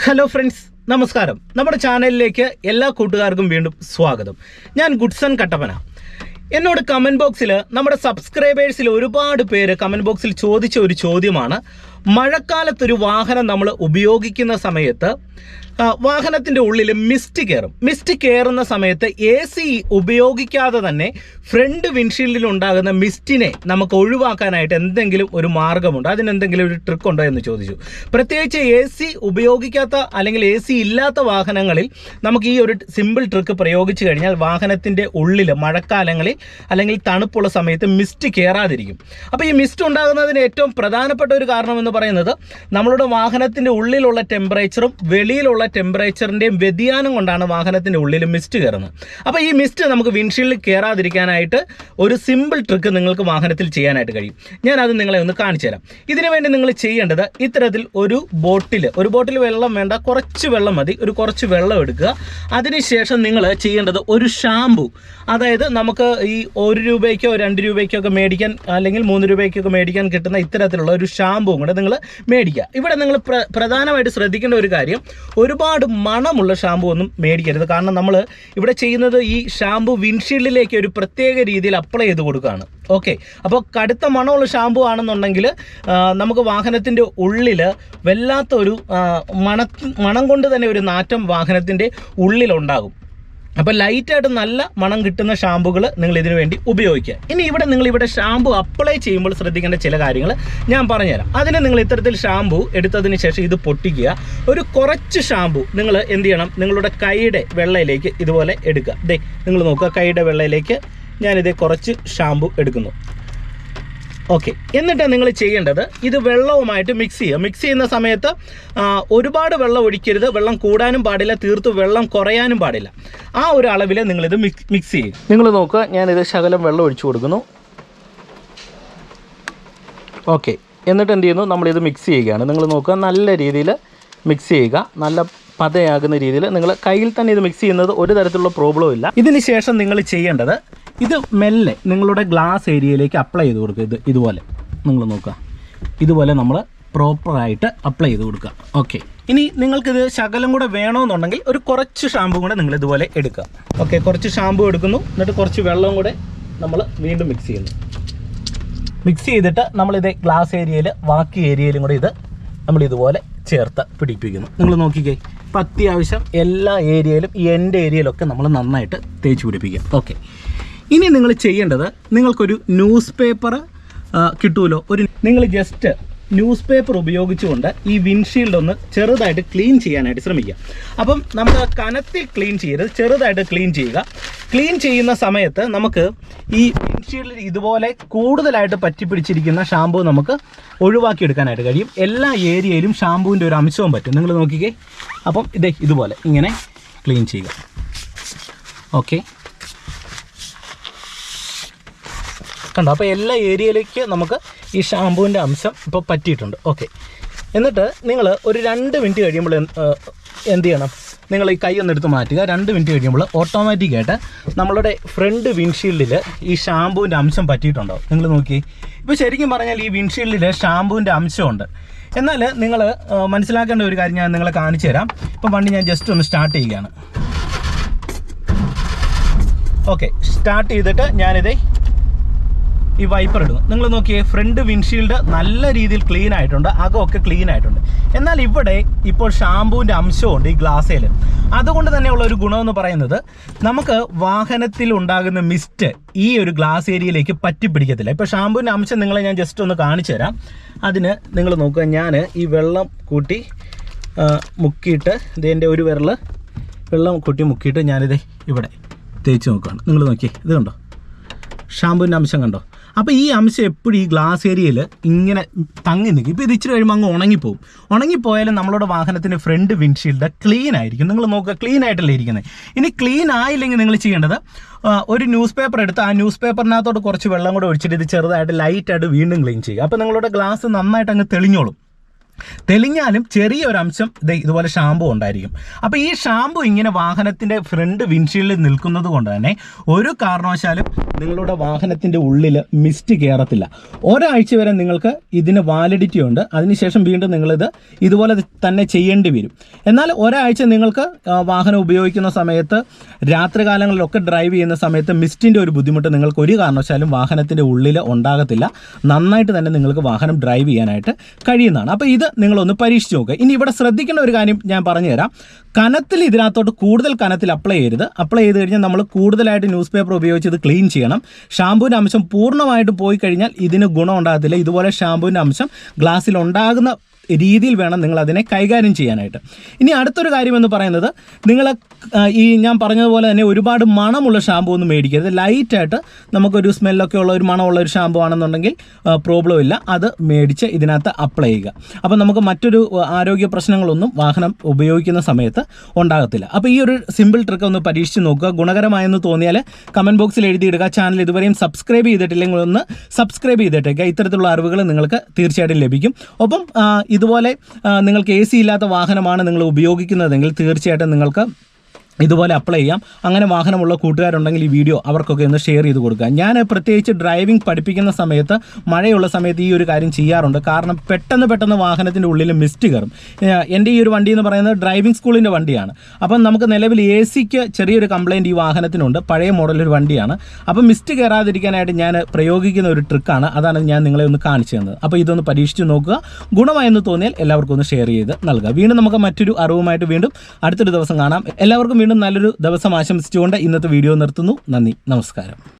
Hello friends, നമസ്കാരം. നമ്മുടെ ചാനലിലേക്ക് എല്ലാ കൂട്ടുകാർക്കും വീണ്ടും സ്വാഗതം. ഞാൻ ഗുഡ്സൺ കട്ടപ്പന. എന്നോട് കമൻറ്റ് ബോക്സിൽ നമ്മുടെ സബ്സ്ക്രൈബേഴ്സിൽ ഒരുപാട് പേര് കമൻറ്റ് ബോക്സിൽ ചോദിച്ച ഒരു ചോദ്യമാണ്, മഴക്കാലത്തൊരു വാഹനം നമ്മൾ ഉപയോഗിക്കുന്ന സമയത്ത് വാഹനത്തിൻ്റെ ഉള്ളിൽ മിസ്റ്റ് കയറും. മിസ്റ്റ് കയറുന്ന സമയത്ത് AC ഉപയോഗിക്കാതെ തന്നെ ഫ്രണ്ട് വിൻഷീൽഡിൽ ഉണ്ടാകുന്ന മിസ്റ്റിനെ നമുക്ക് ഒഴിവാക്കാനായിട്ട് എന്തെങ്കിലും ഒരു മാർഗമുണ്ടോ, അതിനെന്തെങ്കിലും ഒരു ട്രിക്ക് ഉണ്ടോ എന്ന് ചോദിച്ചു. പ്രത്യേകിച്ച് AC ഉപയോഗിക്കാത്ത അല്ലെങ്കിൽ AC ഇല്ലാത്ത വാഹനങ്ങളിൽ നമുക്ക് ഈ ഒരു സിമ്പിൾ ട്രിക്ക് പ്രയോഗിച്ചു കഴിഞ്ഞാൽ വാഹനത്തിൻ്റെ ഉള്ളിൽ മഴക്കാലങ്ങളിൽ അല്ലെങ്കിൽ തണുപ്പുള്ള സമയത്ത് മിസ്റ്റ് കയറാതിരിക്കും. അപ്പോൾ ഈ മിസ്റ്റ് ഉണ്ടാകുന്നതിന് ഏറ്റവും പ്രധാനപ്പെട്ട ഒരു കാരണം എന്ന് പറയുന്നത് നമ്മളുടെ വാഹനത്തിൻ്റെ ഉള്ളിലുള്ള ടെമ്പറേച്ചറും വെളിയിലുള്ള ടെമ്പറേച്ചറിൻ്റെയും വ്യതിയാനം കൊണ്ടാണ് വാഹനത്തിൻ്റെ ഉള്ളിൽ മിസ്റ്റ് കയറുന്നത്. അപ്പോൾ ഈ മിസ്റ്റ് നമുക്ക് വിൻഷീൽഡിൽ കയറാതിരിക്കാനായിട്ട് ഒരു സിമ്പിൾ ട്രിക്ക് നിങ്ങൾക്ക് വാഹനത്തിൽ ചെയ്യാനായിട്ട് കഴിയും. ഞാനത് നിങ്ങളെ ഒന്ന് കാണിച്ചു തരാം. ഇതിനു വേണ്ടി നിങ്ങൾ ചെയ്യേണ്ടത്, ഇത്തരത്തിൽ ഒരു ബോട്ടിൽ വെള്ളം വേണ്ട, കുറച്ച് വെള്ളം മതി. കുറച്ച് വെള്ളം എടുക്കുക. അതിനുശേഷം നിങ്ങൾ ചെയ്യേണ്ടത് ഒരു ഷാമ്പു, അതായത് നമുക്ക് ഈ 1 രൂപയ്ക്കോ 2 രൂപയ്ക്കോ ഒക്കെ മേടിക്കാൻ അല്ലെങ്കിൽ 3 രൂപയ്ക്കൊക്കെ മേടിക്കാൻ കിട്ടുന്ന ഇത്തരത്തിലുള്ള ഒരു ഷാമ്പുവും കൂടെ നിങ്ങൾ മേടിക്കുക. ഇവിടെ നിങ്ങൾ പ്രധാനമായിട്ട് ശ്രദ്ധിക്കേണ്ട ഒരു കാര്യം, ഒരുപാട് മണമുള്ള ഷാമ്പു ഒന്നും മേടിക്കരുത്. കാരണം നമ്മൾ ഇവിടെ ചെയ്യുന്നത് ഈ ഷാമ്പു വിൻഷീൽഡിലേക്ക് ഒരു പ്രത്യേക രീതിയിൽ അപ്ലൈ ചെയ്ത് കൊടുക്കുകയാണ്. ഓക്കെ, അപ്പോൾ കടുത്ത മണമുള്ള ഷാമ്പു ആണെന്നുണ്ടെങ്കിൽ നമുക്ക് വാഹനത്തിൻ്റെ ഉള്ളിൽ വല്ലാത്ത ഒരു മണം കൊണ്ട് തന്നെ ഒരു നാറ്റം വാഹനത്തിൻ്റെ ഉള്ളിലുണ്ടാകും. അപ്പോൾ ലൈറ്റായിട്ട് നല്ല മണം കിട്ടുന്ന ഷാമ്പുകൾ നിങ്ങൾ ഇതിനു വേണ്ടി ഉപയോഗിക്കുക. ഇനി ഇവിടെ ഷാമ്പു അപ്ലൈ ചെയ്യുമ്പോൾ ശ്രദ്ധിക്കേണ്ട ചില കാര്യങ്ങൾ ഞാൻ പറഞ്ഞുതരാം. അതിന് നിങ്ങൾ ഇത്തരത്തിൽ ഷാമ്പു എടുത്തതിന് ശേഷം ഇത് പൊട്ടിക്കുക. കുറച്ച് ഷാമ്പു നിങ്ങൾ എന്ത് ചെയ്യണം, നിങ്ങളുടെ കൈയുടെ വെള്ളയിലേക്ക് ഇതുപോലെ എടുക്കുക. നിങ്ങൾ നോക്കുക, കൈയുടെ വെള്ളയിലേക്ക് ഞാനിതേ കുറച്ച് ഷാമ്പു എടുക്കുന്നു. ഓക്കെ, എന്നിട്ട് നിങ്ങൾ ചെയ്യേണ്ടത് ഇത് വെള്ളവുമായിട്ട് മിക്സ് ചെയ്യുക. മിക്സ് ചെയ്യുന്ന സമയത്ത് ഒരുപാട് വെള്ളം ഒഴിക്കരുത്, വെള്ളം കൂടാനും പാടില്ല, തീർത്ത് വെള്ളം കുറയാനും പാടില്ല. ആ ഒരു അളവിൽ നിങ്ങളിത് മിക്സ് ചെയ്യും. നിങ്ങൾ നോക്കുക, ഞാനിത് ശകലം വെള്ളം ഒഴിച്ചു കൊടുക്കുന്നു. ഓക്കെ, എന്നിട്ട് എന്ത് ചെയ്യുന്നു, നമ്മളിത് മിക്സ് ചെയ്യുകയാണ്. നിങ്ങൾ നോക്കുക, നല്ല രീതിയിൽ മിക്സ് ചെയ്യുക. നല്ല പതയാകുന്ന രീതിയിൽ നിങ്ങൾ കയ്യിൽ തന്നെ ഇത് മിക്സ് ചെയ്യുന്നത് ഒരു തരത്തിലുള്ള പ്രോബ്ലവും ഇല്ല. ഇതിന് ശേഷം നിങ്ങൾ ചെയ്യേണ്ടത്, ഇത് മെല്ലെ നിങ്ങളുടെ ഗ്ലാസ് ഏരിയയിലേക്ക് അപ്ലൈ ചെയ്ത് കൊടുക്കുക. ഇതുപോലെ നിങ്ങൾ നോക്കുക, ഇതുപോലെ നമ്മൾ പ്രോപ്പറായിട്ട് അപ്ലൈ ചെയ്ത് കൊടുക്കുക. ഓക്കെ, ഇനി നിങ്ങൾക്കിത് ശകലം കൂടെ വേണമെന്നുണ്ടെങ്കിൽ കുറച്ച് ഷാമ്പു കൂടെ നിങ്ങൾ ഇതുപോലെ എടുക്കുക. ഓക്കെ, കുറച്ച് ഷാമ്പു എടുക്കുന്നു, എന്നിട്ട് കുറച്ച് വെള്ളം കൂടെ നമ്മൾ വീണ്ടും മിക്സ് ചെയ്യുന്നു. മിക്സ് ചെയ്തിട്ട് നമ്മളിത് ഗ്ലാസ് ഏരിയയിൽ ബാക്കി ഏരിയയിലും കൂടെ ഇത് നമ്മളിതുപോലെ ചേർത്ത് പിടിപ്പിക്കുന്നു. നിങ്ങൾ നോക്കിക്കേ, ഇപ്പം അത്യാവശ്യം എല്ലാ ഏരിയയിലും ഈ എൻ്റെ ഏരിയയിലൊക്കെ നമ്മൾ നന്നായിട്ട് തേച്ച് പിടിപ്പിക്കുക. ഓക്കെ, ഇനി നിങ്ങൾ ചെയ്യേണ്ടത്, നിങ്ങൾക്കൊരു ന്യൂസ് പേപ്പർ കിട്ടുമല്ലോ, നിങ്ങൾ ജസ്റ്റ് ന്യൂസ് പേപ്പർ ഉപയോഗിച്ചുകൊണ്ട് ഈ വിൻഷീൽഡ് ഒന്ന് ചെറുതായിട്ട് ക്ലീൻ ചെയ്യാനായിട്ട് ശ്രമിക്കുക. അപ്പം നമ്മൾ കനത്തിൽ ക്ലീൻ ചെയ്യരുത്, ചെറുതായിട്ട് ക്ലീൻ ചെയ്യുക. ക്ലീൻ ചെയ്യുന്ന സമയത്ത് നമുക്ക് ഈ വിൻഷീൽഡിൽ ഇതുപോലെ കൂടുതലായിട്ട് പറ്റിപ്പിടിച്ചിരിക്കുന്ന ഷാമ്പു നമുക്ക് ഒഴിവാക്കിയെടുക്കാനായിട്ട് കഴിയും. എല്ലാ ഏരിയയിലും ഷാമ്പുവിൻ്റെ ഒരു അംശവും പറ്റും. നിങ്ങൾ നോക്കിക്കേ, അപ്പം ഇതുപോലെ ഇങ്ങനെ ക്ലീൻ ചെയ്യുക. ഓക്കെ, കണ്ടോ, അപ്പോൾ എല്ലാ ഏരിയയിലേക്ക് നമുക്ക് ഈ ഷാമ്പുവിൻ്റെ അംശം ഇപ്പോൾ പറ്റിയിട്ടുണ്ട്. ഓക്കെ, എന്നിട്ട് നിങ്ങൾ ഒരു 2 മിനിറ്റ് കഴിയുമ്പോൾ എന്ത് ചെയ്യണം, നിങ്ങൾ ഈ കൈ ഒന്ന് എടുത്ത് മാറ്റുക. 2 മിനിറ്റ് കഴിയുമ്പോൾ ഓട്ടോമാറ്റിക്കായിട്ട് നമ്മളുടെ ഫ്രണ്ട് വിൻഷീൽഡിൽ ഈ ഷാമ്പുവിൻ്റെ അംശം പറ്റിയിട്ടുണ്ടാവും. നിങ്ങൾ നോക്കി, ഇപ്പോൾ ശരിക്കും പറഞ്ഞാൽ ഈ വിൻഷീൽഡിൽ ഷാമ്പുവിൻ്റെ അംശമുണ്ട്. എന്നാൽ നിങ്ങൾ മനസ്സിലാക്കേണ്ട ഒരു കാര്യം ഞാൻ നിങ്ങളെ കാണിച്ചു തരാം. ഇപ്പം വണ്ടി ഞാൻ ജസ്റ്റ് ഒന്ന് സ്റ്റാർട്ട് ചെയ്യുകയാണ്. ഓക്കെ, സ്റ്റാർട്ട് ചെയ്തിട്ട് ഞാനിതേ ഈ വൈപ്പർ ഇടുന്നു. നിങ്ങൾ നോക്കിയേ, ഫ്രണ്ട് വിൻഷീൽഡ് നല്ല രീതിയിൽ ക്ലീൻ ആയിട്ടുണ്ട്, അകമൊക്കെ ക്ലീൻ ആയിട്ടുണ്ട്. എന്നാൽ ഇവിടെ ഇപ്പോൾ ഷാമ്പുവിൻ്റെ അംശമുണ്ട് ഈ ഗ്ലാസ്സിൽ. അതുകൊണ്ട് തന്നെയുള്ള ഒരു ഗുണമെന്ന് പറയുന്നത്, നമുക്ക് വാഹനത്തിൽ ഉണ്ടാകുന്ന മിസ്റ്റ് ഈ ഒരു ഗ്ലാസ് ഏരിയയിലേക്ക് പറ്റിപ്പിടിക്കത്തില്ല. ഇപ്പോൾ ഷാമ്പുവിൻ്റെ അംശം നിങ്ങളെ ഞാൻ ജസ്റ്റ് ഒന്ന് കാണിച്ചു തരാം. അതിന് നിങ്ങൾ നോക്കുക, ഞാൻ ഈ വെള്ളം കൂട്ടി മുക്കിയിട്ട് ഇതിൻ്റെ ഒരു വിരൽ വെള്ളം കൂട്ടി മുക്കിയിട്ട് ഞാനിത് ഇവിടെ തേച്ച് നോക്കുകയാണ്. നിങ്ങൾ നോക്കിയേ, ഇത് കണ്ടോ, ഷാമ്പുവിൻ്റെ അംശം കണ്ടോ. അപ്പോൾ ഈ അംശം എപ്പോഴും ഈ ഗ്ലാസ് ഏരിയയിൽ ഇങ്ങനെ തങ്ങി നിൽക്കും. ഇപ്പോൾ ഇത് ഇച്ചിരി കഴിയുമ്പോൾ അങ്ങ് ഉണങ്ങിപ്പോവും. ഉണങ്ങിപ്പോയാലും നമ്മളുടെ വാഹനത്തിൻ്റെ ഫ്രണ്ട് വിൻഷീൽഡ് ക്ലീൻ ആയിരിക്കും. നിങ്ങൾ നോക്കുക, ക്ലീൻ ആയിട്ടല്ലേ ഇരിക്കുന്നത്. ഇനി ക്ലീൻ ആയില്ലെങ്കിൽ നിങ്ങൾ ചെയ്യേണ്ടത്, ഒരു ന്യൂസ് പേപ്പർ എടുത്ത് ആ ന്യൂസ് പേപ്പറിനകത്തോട്ട് കുറച്ച് വെള്ളം കൂടെ ഒഴിച്ചിട്ട് ഇത് ചെറുതായിട്ട് ലൈറ്റായിട്ട് വീണ്ടും ക്ലീൻ ചെയ്യുക. അപ്പോൾ നിങ്ങളുടെ ഗ്ലാസ് നന്നായിട്ട് അങ്ങ് തെളിഞ്ഞോളും. തെളിഞ്ഞാലും ചെറിയൊരു അംശം ഇതുപോലെ ഷാമ്പു ഉണ്ടായിരിക്കും. അപ്പോൾ ഈ ഷാമ്പു ഇങ്ങനെ വാഹനത്തിൻ്റെ ഫ്രണ്ട് വിൻഷീൽഡിൽ നിൽക്കുന്നത് കൊണ്ട് തന്നെ ഒരു കാരണവശാലും നിങ്ങളുടെ വാഹനത്തിൻ്റെ ഉള്ളിൽ മിസ്റ്റ് കയറത്തില്ല. ഒരാഴ്ച വരെ നിങ്ങൾക്ക് ഇതിന് വാലിഡിറ്റി ഉണ്ട്. അതിനുശേഷം വീണ്ടും നിങ്ങളിത് ഇതുപോലെ തന്നെ ചെയ്യേണ്ടി വരും. എന്നാൽ ഒരാഴ്ച നിങ്ങൾക്ക് വാഹനം ഉപയോഗിക്കുന്ന സമയത്ത് രാത്രികാലങ്ങളിലൊക്കെ ഡ്രൈവ് ചെയ്യുന്ന സമയത്ത് മിസ്റ്റിൻ്റെ ഒരു ബുദ്ധിമുട്ട് നിങ്ങൾക്ക് ഒരു കാരണവശാലും വാഹനത്തിൻ്റെ ഉള്ളിൽ ഉണ്ടാകത്തില്ല. നന്നായിട്ട് തന്നെ നിങ്ങൾക്ക് വാഹനം ഡ്രൈവ് ചെയ്യാനായിട്ട് കഴിയുന്നതാണ്. അപ്പോൾ ഇത് നിങ്ങളൊന്ന് പരീക്ഷിച്ച് നോക്കുക. ഇനി ഇവിടെ ശ്രദ്ധിക്കേണ്ട ഒരു കാര്യം ഞാൻ പറഞ്ഞുതരാം. കനത്തിൽ ഇതിനകത്തോട്ട് കൂടുതൽ കനത്തിൽ അപ്ലൈ ചെയ്യരുത്. അപ്ലൈ ചെയ്ത് കഴിഞ്ഞാൽ നമ്മൾ കൂടുതലായിട്ട് ന്യൂസ് പേപ്പർ ഉപയോഗിച്ച് ഇത് ക്ലീൻ ചെയ്യണം. ഷാമ്പൂവിൻ്റെ അംശം പൂർണ്ണമായിട്ട് പോയി കഴിഞ്ഞാൽ ഇതിന് ഗുണം ഉണ്ടാകത്തില്ല. ഇതുപോലെ ഷാമ്പൂവിൻ്റെ അംശം ഗ്ലാസ്സിൽ ഉണ്ടാകുന്ന രീതിയിൽ വേണം നിങ്ങൾ അതിനെ കൈകാര്യം ചെയ്യാനായിട്ട്. ഇനി അടുത്തൊരു കാര്യമെന്ന് പറയുന്നത്, നിങ്ങൾ ഈ ഞാൻ പറഞ്ഞതുപോലെ തന്നെ ഒരുപാട് മണമുള്ള ഷാമ്പൂ ഒന്നും മേടിക്കരുത്. ലൈറ്റായിട്ട് നമുക്കൊരു സ്മെല്ലൊക്കെ ഉള്ള ഒരു മണമുള്ള ഒരു ഷാമ്പൂ ആണെന്നുണ്ടെങ്കിൽ പ്രോബ്ലം ഇല്ല, അത് മേടിച്ച് ഇതിനകത്ത് അപ്ലൈ ചെയ്യുക. അപ്പോൾ നമുക്ക് മറ്റൊരു ആരോഗ്യ പ്രശ്നങ്ങളൊന്നും വാഹനം ഉപയോഗിക്കുന്ന സമയത്ത് ഉണ്ടാകത്തില്ല. അപ്പോൾ ഈ ഒരു സിമ്പിൾ ട്രിക്ക് ഒന്ന് പരീക്ഷിച്ച് നോക്കുക. ഗുണകരമായെന്ന് തോന്നിയാൽ കമൻറ്റ് ബോക്സിൽ എഴുതിയിടുക. ചാനൽ ഇതുവരെയും സബ്സ്ക്രൈബ് ചെയ്തിട്ടില്ലെങ്കിൽ ഒന്ന് സബ്സ്ക്രൈബ് ചെയ്തിട്ടേക്കുക. ഇത്തരത്തിലുള്ള അറിവുകൾ നിങ്ങൾക്ക് തീർച്ചയായിട്ടും ലഭിക്കും. ഒപ്പം ഇതുപോലെ നിങ്ങൾക്ക് AC ഇല്ലാത്ത വാഹനമാണ് നിങ്ങൾ ഉപയോഗിക്കുന്നതെങ്കിൽ തീർച്ചയായിട്ടും നിങ്ങൾക്ക് ഇതുപോലെ അപ്ലൈ ചെയ്യാം. അങ്ങനെ വാഹനമുള്ള കൂട്ടുകാരുണ്ടെങ്കിൽ ഈ വീഡിയോ അവർക്കൊക്കെ ഒന്ന് ഷെയർ ചെയ്ത് കൊടുക്കുക. ഞാൻ പ്രത്യേകിച്ച് ഡ്രൈവിംഗ് പഠിപ്പിക്കുന്ന സമയത്ത് മഴയുള്ള സമയത്ത് ഈ ഒരു കാര്യം ചെയ്യാറുണ്ട്. കാരണം പെട്ടെന്ന് വാഹനത്തിൻ്റെ ഉള്ളിൽ മിസ്റ്റ് കയറും. എൻ്റെ ഈ ഒരു വണ്ടി എന്ന് പറയുന്നത് ഡ്രൈവിംഗ് സ്കൂളിൻ്റെ വണ്ടിയാണ്. അപ്പം നമുക്ക് നിലവിൽ AC-ക്ക് ചെറിയൊരു കംപ്ലയിൻറ്റ് ഈ വാഹനത്തിനുണ്ട്. പഴയ മോഡലൊരു വണ്ടിയാണ്. അപ്പം മിസ്റ്റ് കയറാതിരിക്കാനായിട്ട് ഞാൻ പ്രയോഗിക്കുന്ന ഒരു ട്രിക്കാണ്. അതാണ് ഞാൻ നിങ്ങളെ ഒന്ന് കാണിച്ചു തന്നത്. അപ്പോൾ ഇതൊന്ന് പരീക്ഷിച്ച് നോക്കുക. ഗുണമായെന്ന് തോന്നിയാൽ എല്ലാവർക്കും ഒന്ന് ഷെയർ ചെയ്ത് നൽകുക. വീണ്ടും നമുക്ക് മറ്റൊരു അറിവുമായിട്ട് വീണ്ടും അടുത്തൊരു ദിവസം കാണാം. എല്ലാവർക്കും വീണ്ടും നല്ലൊരു ദിവസം ആശംസിച്ചുകൊണ്ട് ഇന്നത്തെ വീഡിയോ നിർത്തുന്നു. നന്ദി, നമസ്കാരം.